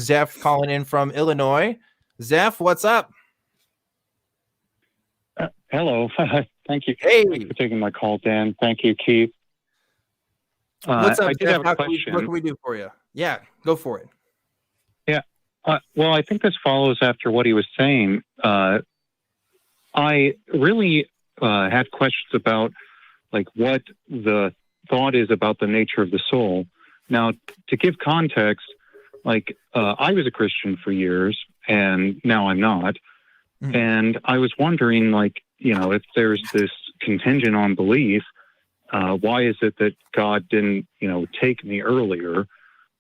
Zeph calling in from Illinois. Zeph, what's up? Hello. Thank you. Hey. Thanks for taking my call, Dan. Thank you, Keith. What's up, I did Zeph? have a question. What can we do for you? Yeah, go for it. Yeah. Well, I think this follows after what he was saying. I really had questions about like what the thought is about the nature of the soul. Now, to give context, like I was a Christian for years, and now I'm not. And I was wondering, like, you know, if there's this contingent on belief, why is it that God didn't, you know, take me earlier?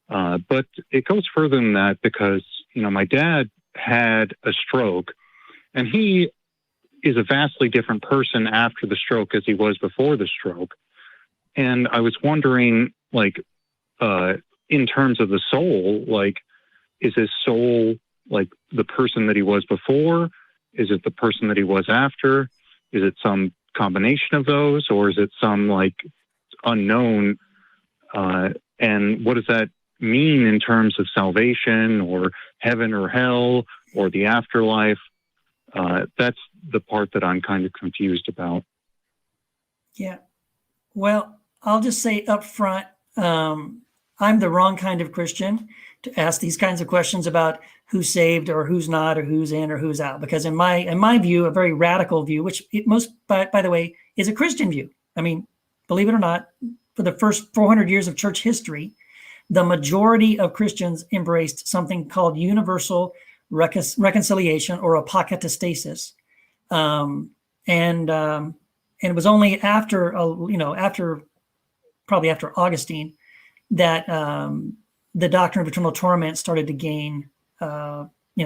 But it goes further than that because, you know, my dad had a stroke, and he is a vastly different person after the stroke as he was before the stroke. And I was wondering, like, in terms of the soul, like, is his soul like the person that he was before? Is it the person that he was after? Is it some combination of those, or is it some like unknown? And what does that mean in terms of salvation or heaven or hell or the afterlife? That's the part that I'm kind of confused about. Yeah. Well, I'll just say up front, I'm the wrong kind of Christian to ask these kinds of questions about who's saved or who's not or who's in or who's out. Because in my view, a very radical view, which by the way, is a Christian view. I mean, believe it or not, for the first 400 years of church history, the majority of Christians embraced something called universal reconciliation or apokatastasis. And it was only after Augustine that the doctrine of eternal torment started to gain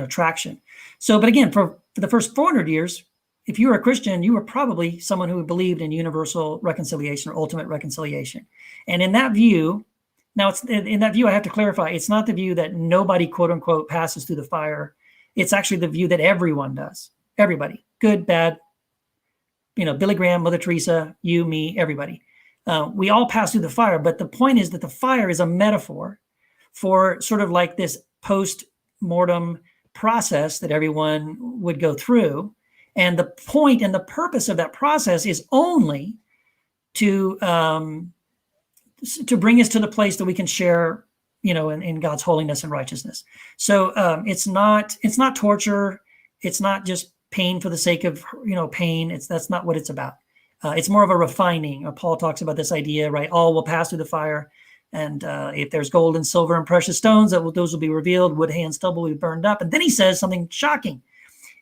traction. So, but again, for the first 400 years, if you were a Christian, you were probably someone who believed in universal reconciliation or ultimate reconciliation. And in that view, I have to clarify, it's not the view that nobody, quote unquote, passes through the fire. It's actually the view that everyone does. Everybody, good, bad, Billy Graham, Mother Teresa, you, me, everybody. We all pass through the fire, but the point is that the fire is a metaphor for sort of like this post-mortem process that everyone would go through. And the point and the purpose of that process is only to bring us to the place that we can share, in God's holiness and righteousness. So it's not torture. It's not just pain for the sake of, pain. That's not what it's about. It's more of a refining. Paul talks about this idea, right? All will pass through the fire. And if there's gold and silver and precious stones, those will be revealed. Wood, hay, and stubble will be burned up. And then he says something shocking.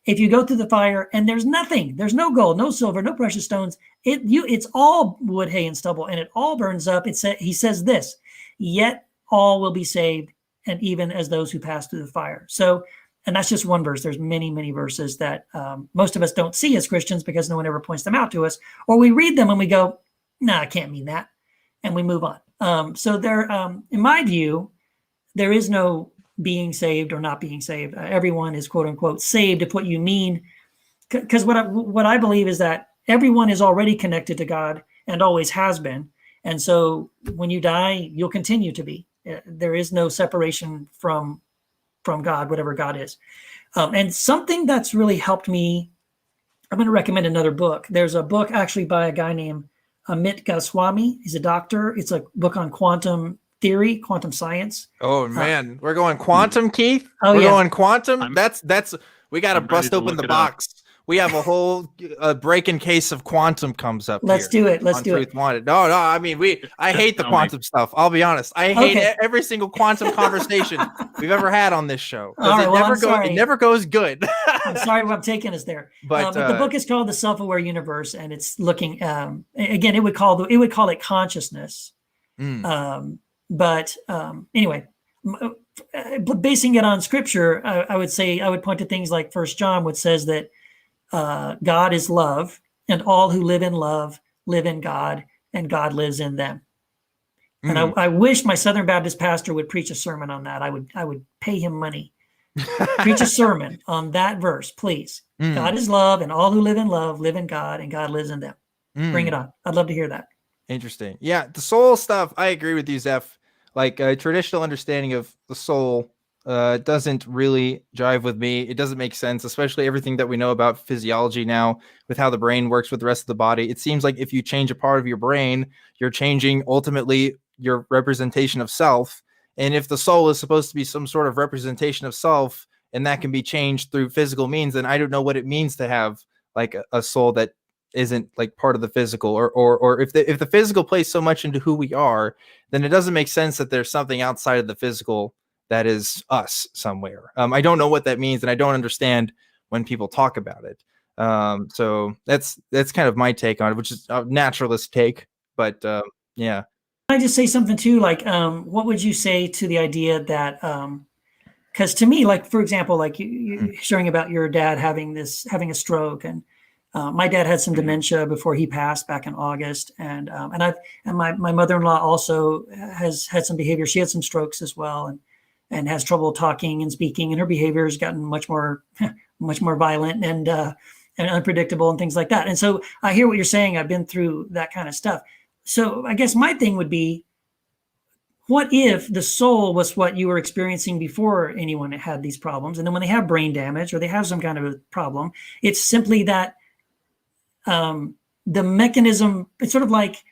If you go through the fire and there's nothing, there's no gold, no silver, no precious stones, it's all wood, hay, and stubble, and it all burns up. He says this, yet all will be saved, and even as those who pass through the fire. So, and that's just one verse. There's many, many verses that most of us don't see as Christians because no one ever points them out to us, or we read them and we go, "No, I can't mean that," and we move on. So there, in my view, there is no being saved or not being saved. Everyone is quote unquote saved if what you mean, because what I believe is that everyone is already connected to God and always has been. And so when you die, you'll continue to be. There is no separation from God, whatever God is. And something that's really helped me, I'm going to recommend another book. There's a book actually by a guy named Amit Goswami. He's a doctor. It's a book on quantum theory, quantum science. Oh man, we're going quantum, Keith. Oh, we're yeah. going quantum. That's we got to bust open the box. We have a whole breaking case of quantum comes up. Let's do it. Let's do it. Wanted. No. I mean, I hate the quantum stuff. I'll be honest. I hate every single quantum conversation we've ever had on this show. It never goes good. I'm sorry what I'm taking us there. But the book is called The Self-Aware Universe, and it's looking again. It would call it consciousness. But anyway, basing it on scripture, I would point to things like 1 John, which says that God is love, and all who live in love live in God, and God lives in them. And I wish my Southern Baptist pastor would preach a sermon on that. I would pay him money. Preach a sermon on that verse, please. God is love, and all who live in love live in God, and God lives in them. Bring it on. I'd love to hear that. Interesting. Yeah, the soul stuff, I agree with you, Zeph. Like a traditional understanding of the soul It doesn't really jive with me. It doesn't make sense, especially everything that we know about physiology now with how the brain works with the rest of the body. It seems like if you change a part of your brain, you're changing ultimately your representation of self. And if the soul is supposed to be some sort of representation of self, and that can be changed through physical means, then I don't know what it means to have like a soul that isn't like part of the physical, or if the physical plays so much into who we are, then it doesn't make sense that there's something outside of the physical that is us somewhere. I don't know what that means, and I don't understand when people talk about it. So that's kind of my take on it, which is a naturalist take. But yeah. Can I just say something too? Like, what would you say to the idea that, because to me, like, for example, like you sharing about your dad having a stroke, and my dad had some dementia before he passed back in August, and my mother-in-law also has had some behavior. She had some strokes as well, and has trouble talking and speaking, and her behavior has gotten much more violent and unpredictable and things like that. And so I hear what you're saying. I've been through that kind of stuff. So I guess my thing would be, what if the soul was what you were experiencing before anyone had these problems? And then when they have brain damage or they have some kind of a problem, it's simply that the mechanism, it's sort of like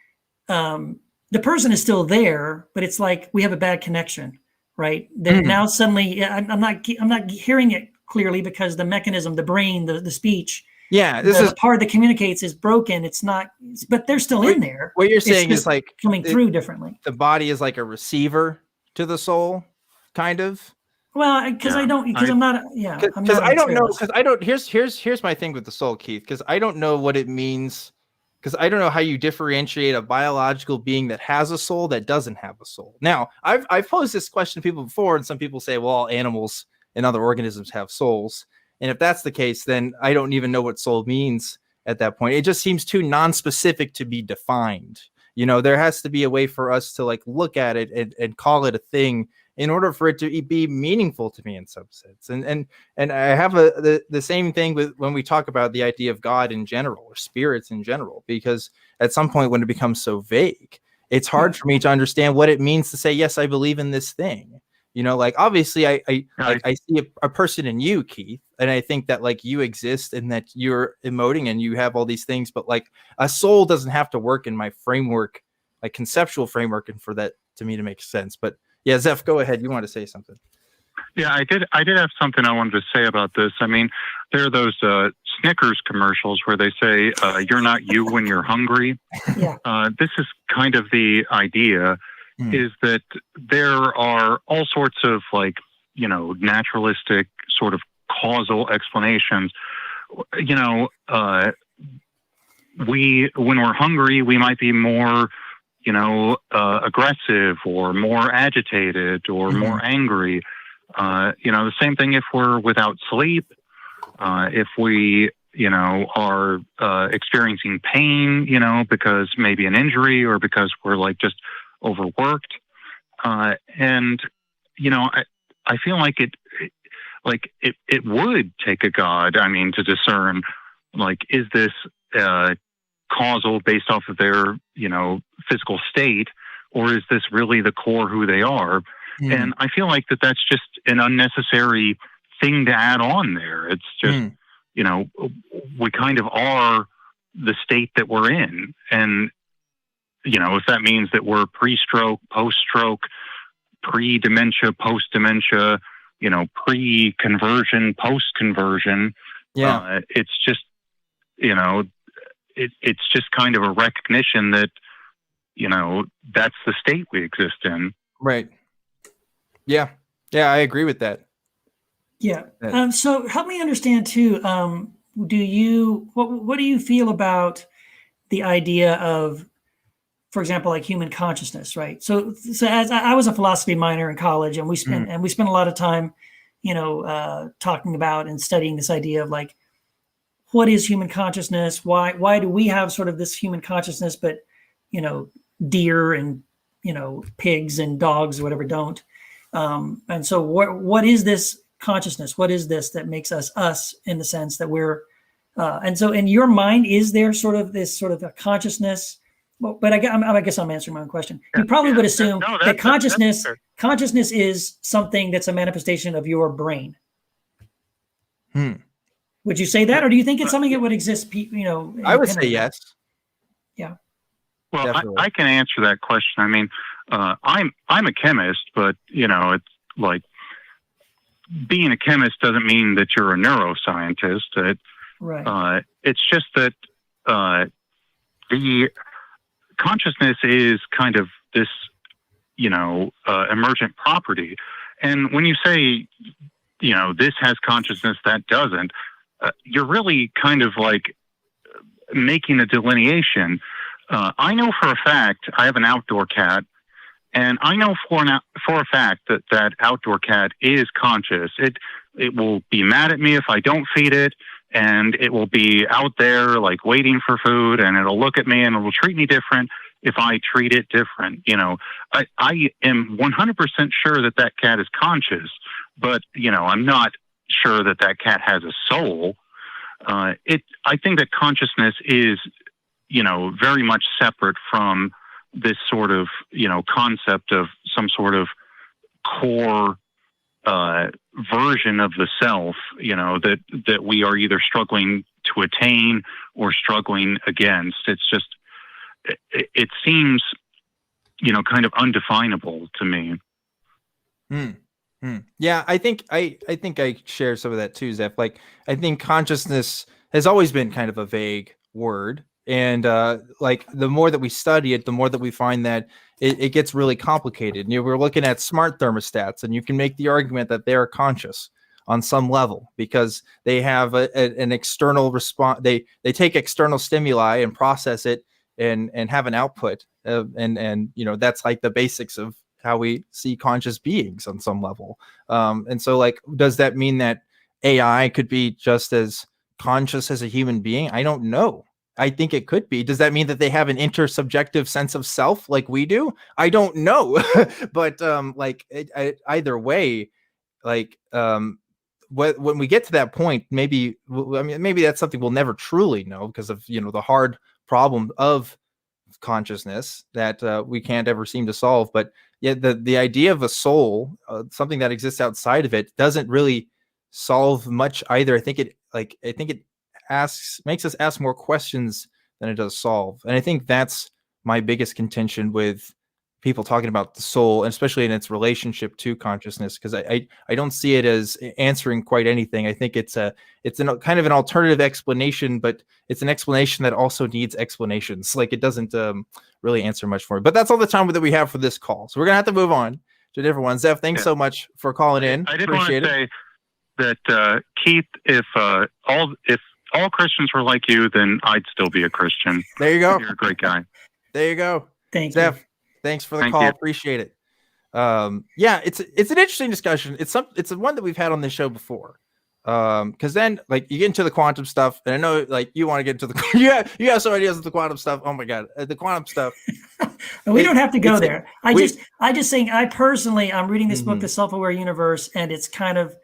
the person is still there, but it's like we have a bad connection. Right. Then now suddenly I'm not hearing it clearly because the mechanism, the brain, the speech. Yeah. The part that communicates is broken. It's not, but they're still in there. What you're saying is like coming through differently. The body is like a receiver to the soul, kind of. Well, because I'm not here's my thing with the soul, Keith, because I don't know what it means. Because I don't know how you differentiate a biological being that has a soul that doesn't have a soul. Now, I've posed this question to people before, and some people say, well, all animals and other organisms have souls. And if that's the case, then I don't even know what soul means at that point. It just seems too non-specific to be defined. You know, there has to be a way for us to like look at it and call it a thing in order for it to be meaningful to me in some sense. And I have the same thing with when we talk about the idea of God in general or spirits in general, because at some point when it becomes so vague, it's hard for me to understand what it means to say, yes, I believe in this thing. You know, like obviously I see a person in you, Keith, and I think that like you exist and that you're emoting and you have all these things, but like a soul doesn't have to work in my framework, like conceptual framework, and for that to me to make sense. But yeah, Zeph, go ahead. You want to say something? Yeah, I did have something I wanted to say about this. I mean, there are those Snickers commercials where they say, you're not you when you're hungry. Yeah. This is kind of the idea, is that there are all sorts of like, you know, naturalistic sort of causal explanations. You know, when we're hungry, we might be more, you know, aggressive or more agitated or more angry. You know, the same thing if we're without sleep, if we, you know, are experiencing pain, you know, because maybe an injury or because we're like just overworked. And, you know, I feel like it would take a God, I mean, to discern, like, is this causal based off of their, you know, physical state, or is this really the core who they are? And I feel like that's just an unnecessary thing to add on there. It's just, you know, we kind of are the state that we're in. And, you know, if that means that we're pre-stroke, post-stroke, pre-dementia, post-dementia, you know, pre-conversion, post-conversion, it's just, you know, it's just kind of a recognition that, you know, that's the state we exist in. Right. Yeah. Yeah, I agree with that. Yeah. So help me understand too. What do you feel about the idea of, for example, like human consciousness, right? So as I was a philosophy minor in college, and we spent a lot of time, you know, talking about and studying this idea of like, what is human consciousness? Why do we have sort of this human consciousness, but, you know, deer and, you know, pigs and dogs or whatever don't? And so what is this consciousness? What is this that makes us us in the sense that we're, and so in your mind, is there sort of this sort of a consciousness? Well, but I guess I'm answering my own question. You probably would assume that consciousness consciousness is something that's a manifestation of your brain. Would you say that, or do you think it's something that would exist? I would say yes. Yeah. Well, I can answer that question. I mean, I'm a chemist, but it's like being a chemist doesn't mean that you're a neuroscientist. Right. It's just that the consciousness is kind of this, emergent property. And when you say, this has consciousness, that doesn't, you're really kind of like making a delineation. I know for a fact, I have an outdoor cat, and I know for a fact that outdoor cat is conscious. It will be mad at me if I don't feed it, and it will be out there like waiting for food, and it'll look at me and it will treat me different if I treat it different. I am 100% sure that cat is conscious, but I'm not sure that cat has a soul. I think that consciousness is very much separate from this sort of concept of some sort of core version of the self, that we are either struggling to attain or struggling against. It's just, it seems, kind of undefinable to me. Yeah, I think I share some of that too, Zeph. Like, I think consciousness has always been kind of a vague word. And like the more that we study it, the more that we find that it gets really complicated. We're looking at smart thermostats, and you can make the argument that they are conscious on some level because they have an external response. They take external stimuli and process it and have an output. And that's like the basics of how we see conscious beings on some level. And so, like, does that mean that AI could be just as conscious as a human being? I don't know. I think it could be. Does that mean that they have an intersubjective sense of self like we do? I don't know. But either way, like when we get to that point, maybe that's something we'll never truly know because of the hard problem of consciousness that we can't ever seem to solve. But yeah, the idea of a soul, something that exists outside of it, doesn't really solve much either. I think it makes us ask more questions than it does solve. And I think that's my biggest contention with people talking about the soul, and especially in its relationship to consciousness, because I don't see it as answering quite anything. I think it's kind of an alternative explanation, but it's an explanation that also needs explanations. Like, it doesn't really answer much for it. But that's all the time that we have for this call. So we're gonna have to move on to a different one. Zeph, thanks so much for calling in. I did want to say that Keith, if all Christians were like you, then I'd still be a Christian. There you go. You're a great guy. There you go. Thanks, Zeph. Thanks for the call. Appreciate it. Yeah, it's an interesting discussion. It's one that we've had on this show before. Because then, like, you get into the quantum stuff, and I know, like, you want to get into the you have some ideas of the quantum stuff. Oh my god, the quantum stuff. We don't have to go there. I'm reading this book, The Self-Aware Universe, and it's kind of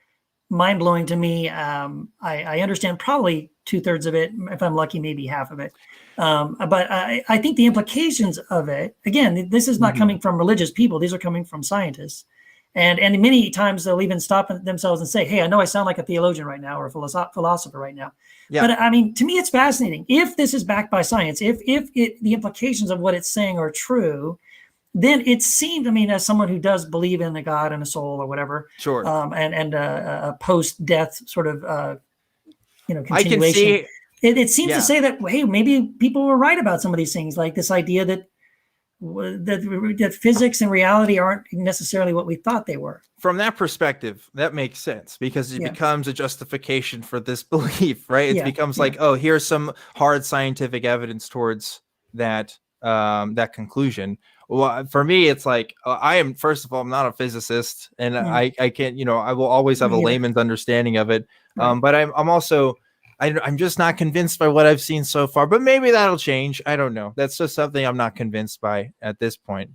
mind-blowing to me. I understand probably 2/3 of it. If I'm lucky, maybe half of it. But I think the implications of it, again, this is not coming from religious people. These are coming from scientists. And many times they'll even stop themselves and say, hey, I know I sound like a theologian right now or a philosopher right now. Yeah. But I mean, to me, it's fascinating. If this is backed by science, if the implications of what it's saying are true, then it seemed, I mean, as someone who does believe in a God and a soul or whatever, sure, and a post-death sort of, continuation. I can see it seems to say that, hey, maybe people were right about some of these things, like this idea that physics and reality aren't necessarily what we thought they were. From that perspective, that makes sense because it becomes a justification for this belief, right? It becomes like, oh, here's some hard scientific evidence towards that conclusion. Well, for me, it's like, first of all, I'm not a physicist, and I can't, I will always have a layman's understanding of it. Right. But I'm also, I'm just not convinced by what I've seen so far, but maybe that'll change. I don't know. That's just something I'm not convinced by at this point.